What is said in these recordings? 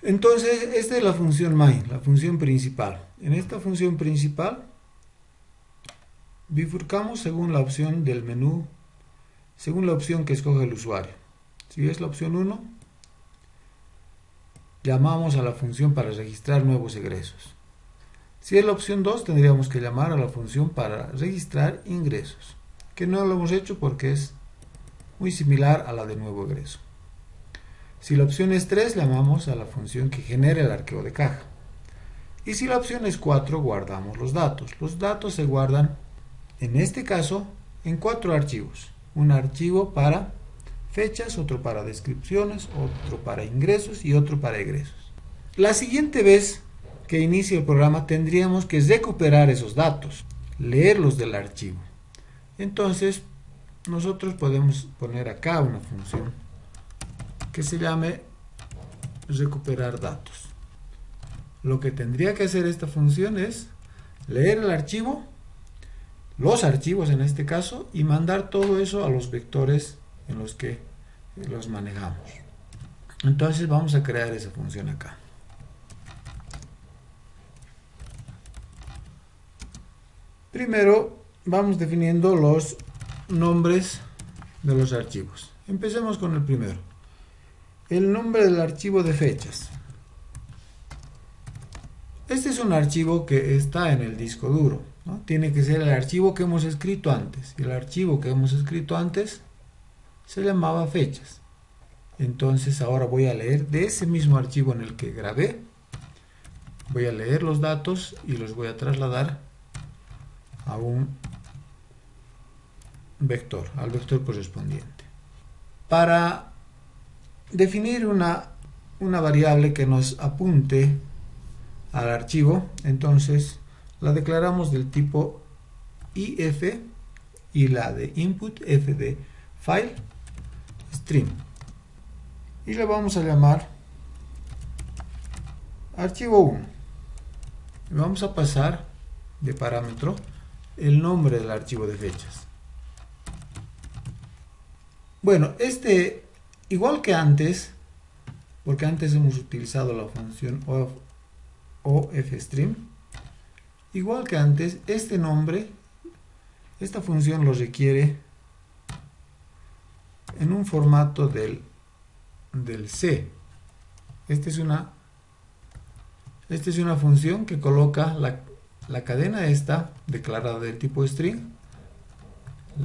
Entonces, esta es la función main, la función principal. En esta función principal bifurcamos según la opción del menú, según la opción que escoge el usuario. Si es la opción 1, llamamos a la función para registrar nuevos egresos. Si es la opción 2, tendríamos que llamar a la función para registrar ingresos, que no lo hemos hecho porque es muy similar a la de nuevo egreso. Si la opción es 3, llamamos a la función que genera el archivo de caja. Y si la opción es 4, guardamos los datos. Los datos se guardan, en este caso, en 4 archivos. Un archivo para fechas, otro para descripciones, otro para ingresos y otro para egresos. La siguiente vez que inicie el programa tendríamos que recuperar esos datos, leerlos del archivo. Entonces, nosotros podemos poner acá una función que se llame recuperar datos. Lo que tendría que hacer esta función es leer el archivo, los archivos en este caso, y mandar todo eso a los vectores en los que los manejamos. Entonces vamos a crear esa función acá. Primero vamos definiendo los nombres de los archivos. Empecemos con el primero. El nombre del archivo de fechas. Este es un archivo que está en el disco duro, ¿no? Tiene que ser el archivo que hemos escrito antes. Y el archivo que hemos escrito antes se llamaba fechas. Entonces ahora voy a leer de ese mismo archivo en el que grabé. Voy a leer los datos y los voy a trasladar a un vector, al vector correspondiente. Para definir una variable que nos apunte al archivo, entonces la declaramos del tipo if y la de input f de file stream y le vamos a llamar archivo 1 y vamos a pasar de parámetro el nombre del archivo de fechas. Bueno, igual que antes, porque antes hemos utilizado la función ofstream, igual que antes, este nombre, esta función lo requiere en un formato del C. Esta es una función que coloca la cadena esta declarada del tipo string.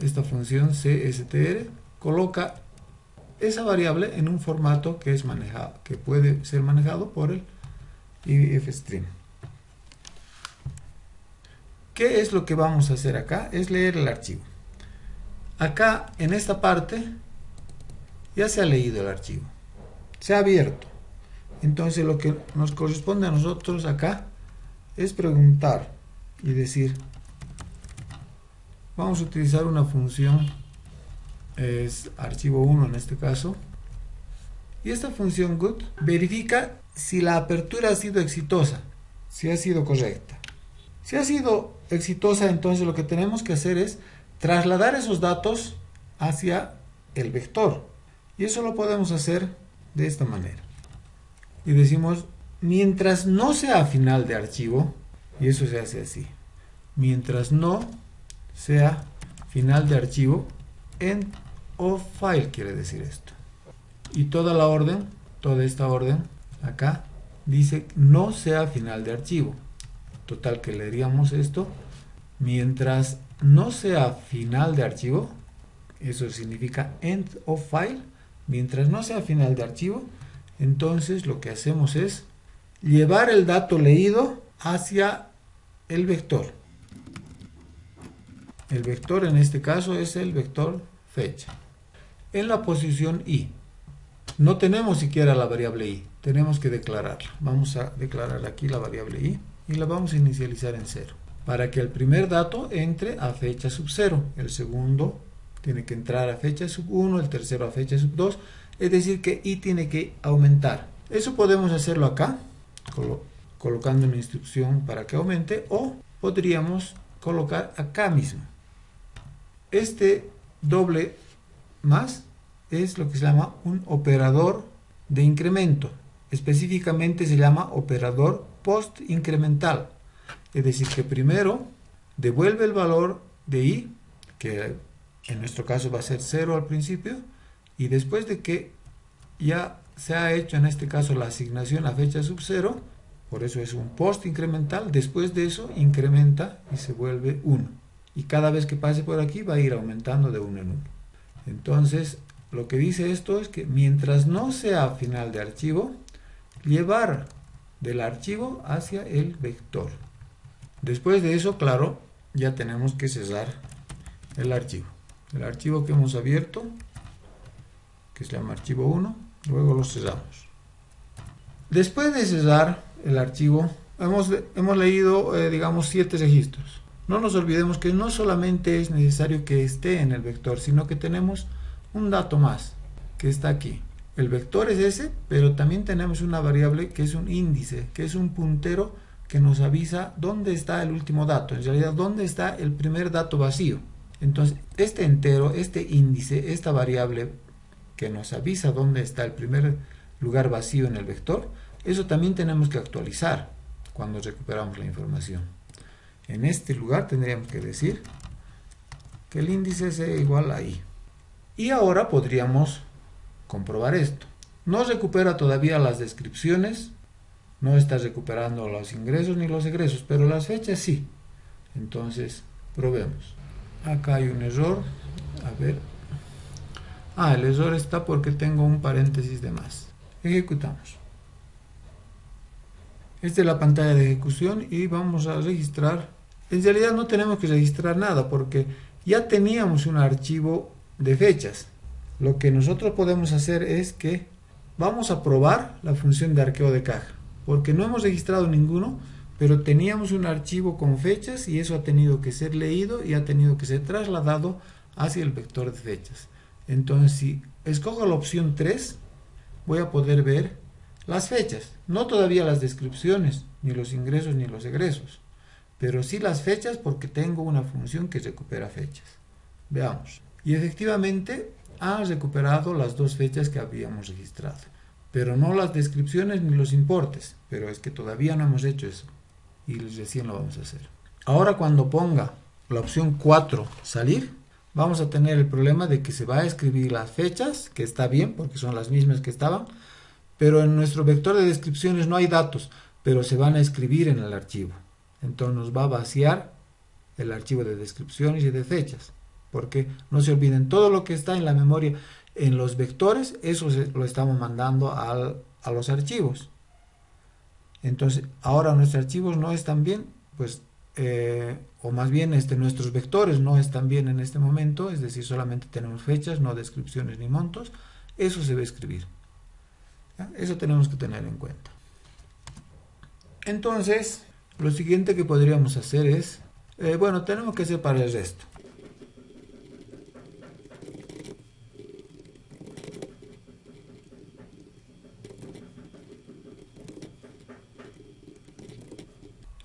Esta función cstr coloca esa variable en un formato que es manejado, que puede ser manejado por el ifstream. ¿Qué es lo que vamos a hacer acá? Es leer el archivo. Acá en esta parte ya se ha leído el archivo, se ha abierto. Entonces lo que nos corresponde a nosotros acá es preguntar y decir, vamos a utilizar una función, es archivo 1 en este caso, y esta función good verifica si la apertura ha sido exitosa, si ha sido correcta. Si ha sido exitosa, entonces lo que tenemos que hacer es trasladar esos datos hacia el vector, y eso lo podemos hacer de esta manera. Y decimos, mientras no sea final de archivo, y eso se hace así, mientras no sea final de archivo, end of file quiere decir esto. Y toda esta orden, acá, dice no sea final de archivo. Total que leeríamos esto, mientras no sea final de archivo, eso significa end of file, mientras no sea final de archivo, entonces lo que hacemos es llevar el dato leído hacia el vector. El vector en este caso es el vector fecha. En la posición i. No tenemos siquiera la variable i, tenemos que declararla. Vamos a declarar aquí la variable i y la vamos a inicializar en 0. Para que el primer dato entre a fecha sub 0, el segundo tiene que entrar a fecha sub 1, el tercero a fecha sub 2, es decir que i tiene que aumentar. Eso podemos hacerlo acá, colocando una instrucción para que aumente, o podríamos colocar acá mismo. Este doble más es lo que se llama un operador de incremento. específicamente se llama operador post incremental. Es decir, que primero devuelve el valor de i, que en nuestro caso va a ser 0 al principio, y después de que ya se ha hecho en este caso la asignación a fecha sub 0, por eso es un post incremental, después de eso incrementa y se vuelve 1. Y cada vez que pase por aquí va a ir aumentando de 1 en 1. Entonces, lo que dice esto es que mientras no sea final de archivo, llevar del archivo hacia el vector. Después de eso, claro, ya tenemos que cesar el archivo. El archivo que hemos abierto, que se llama archivo 1, luego lo cesamos. Después de cesar el archivo, hemos leído, digamos, 7 registros. No nos olvidemos que no solamente es necesario que esté en el vector, sino que tenemos un dato más, que está aquí. El vector es ese, pero también tenemos una variable que es un índice, que es un puntero que nos avisa dónde está el último dato, en realidad dónde está el primer dato vacío. Entonces, este entero, este índice, esta variable que nos avisa dónde está el primer lugar vacío en el vector, eso también tenemos que actualizar cuando recuperamos la información. En este lugar tendríamos que decir que el índice sea igual a i. Y ahora podríamos comprobar esto. No recupera todavía las descripciones, no está recuperando los ingresos ni los egresos, pero las fechas sí. Entonces, probemos. Acá hay un error. A ver. El error está porque tengo un paréntesis de más. Ejecutamos. Esta es la pantalla de ejecución y vamos a registrar. En realidad no tenemos que registrar nada porque ya teníamos un archivo de fechas. Lo que nosotros podemos hacer es que vamos a probar la función de arqueo de caja, porque no hemos registrado ninguno, pero teníamos un archivo con fechas y eso ha tenido que ser leído y ha tenido que ser trasladado hacia el vector de fechas. Entonces, si escojo la opción 3, voy a poder ver las fechas, no todavía las descripciones, ni los ingresos ni los egresos, pero sí las fechas porque tengo una función que recupera fechas. Veamos. Y efectivamente ha recuperado las dos fechas que habíamos registrado, pero no las descripciones ni los importes, pero es que todavía no hemos hecho eso y recién lo vamos a hacer. Ahora cuando ponga la opción 4 salir, vamos a tener el problema de que se va a escribir las fechas, que está bien porque son las mismas que estaban, pero en nuestro vector de descripciones no hay datos, pero se van a escribir en el archivo. Entonces nos va a vaciar el archivo de descripciones y de fechas, porque no se olviden, todo lo que está en la memoria, en los vectores, eso lo estamos mandando a los archivos. Entonces, ahora nuestros archivos no están bien, pues, o más bien nuestros vectores no están bien en este momento, es decir, solamente tenemos fechas, no descripciones ni montos, eso se va a escribir. ¿Ya? Eso tenemos que tener en cuenta. Entonces, lo siguiente que podríamos hacer es, bueno, tenemos que separar el resto.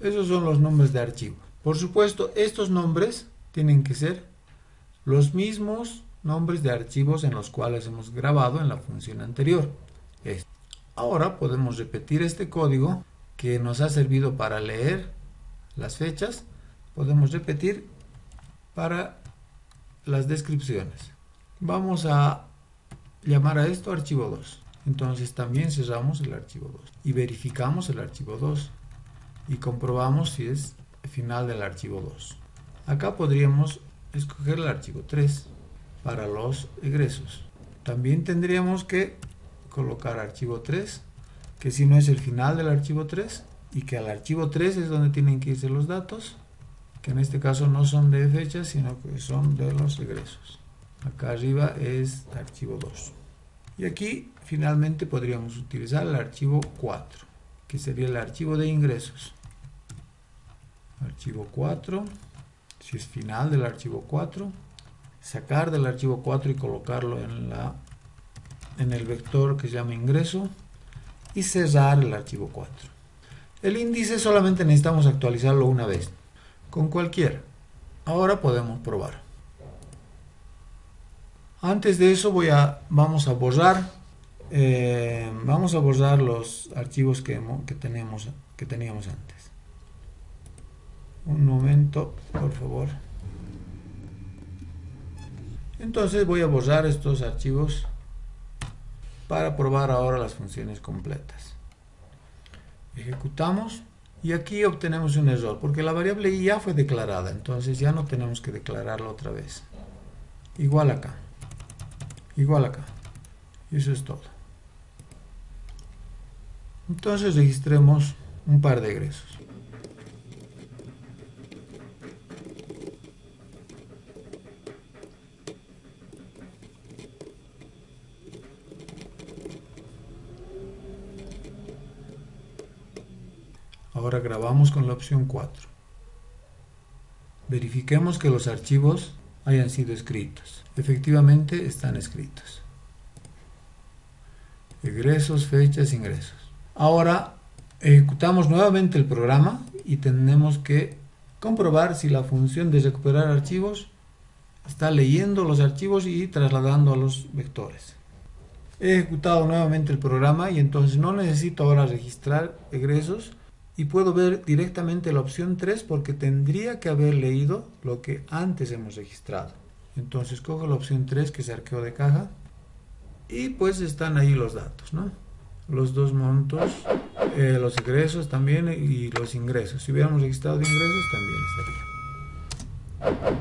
Esos son los nombres de archivo. Por supuesto, estos nombres tienen que ser los mismos nombres de archivos en los cuales hemos grabado en la función anterior. Ahora podemos repetir este código que nos ha servido para leer las fechas. Podemos repetir para las descripciones. Vamos a llamar a esto archivo 2. Entonces también cerramos el archivo 2 y verificamos el archivo 2. Y comprobamos si es final del archivo 2. Acá podríamos escoger el archivo 3 para los egresos. También tendríamos que colocar archivo 3, que si no es el final del archivo 3, y que al archivo 3 es donde tienen que irse los datos, que en este caso no son de fechas, sino que son de los egresos. Acá arriba es archivo 2. Y aquí finalmente podríamos utilizar el archivo 4. Que sería el archivo de ingresos. Archivo 4, si es final del archivo 4, sacar del archivo 4 y colocarlo en el vector que se llama ingreso y cerrar el archivo 4. El índice solamente necesitamos actualizarlo una vez, con cualquiera. Ahora podemos probar. Antes de eso vamos a borrar Vamos a borrar los archivos que teníamos antes. Un momento, por favor. Entonces voy a borrar estos archivos para probar ahora las funciones completas. Ejecutamos y aquí obtenemos un error porque la variable i ya fue declarada, entonces ya no tenemos que declararla otra vez. Igual acá, igual acá, y eso es todo. Entonces registremos un par de egresos. Ahora grabamos con la opción 4. Verifiquemos que los archivos hayan sido escritos. Efectivamente están escritos. Egresos, fechas, ingresos. Ahora ejecutamos nuevamente el programa y tenemos que comprobar si la función de recuperar archivos está leyendo los archivos y trasladando a los vectores. He ejecutado nuevamente el programa y entonces no necesito ahora registrar egresos y puedo ver directamente la opción 3 porque tendría que haber leído lo que antes hemos registrado. Entonces cojo la opción 3 que es arqueo de caja y pues están ahí los datos, ¿no? Los dos montos, los egresos también y los ingresos. Si hubiéramos registrado ingresos también estaría.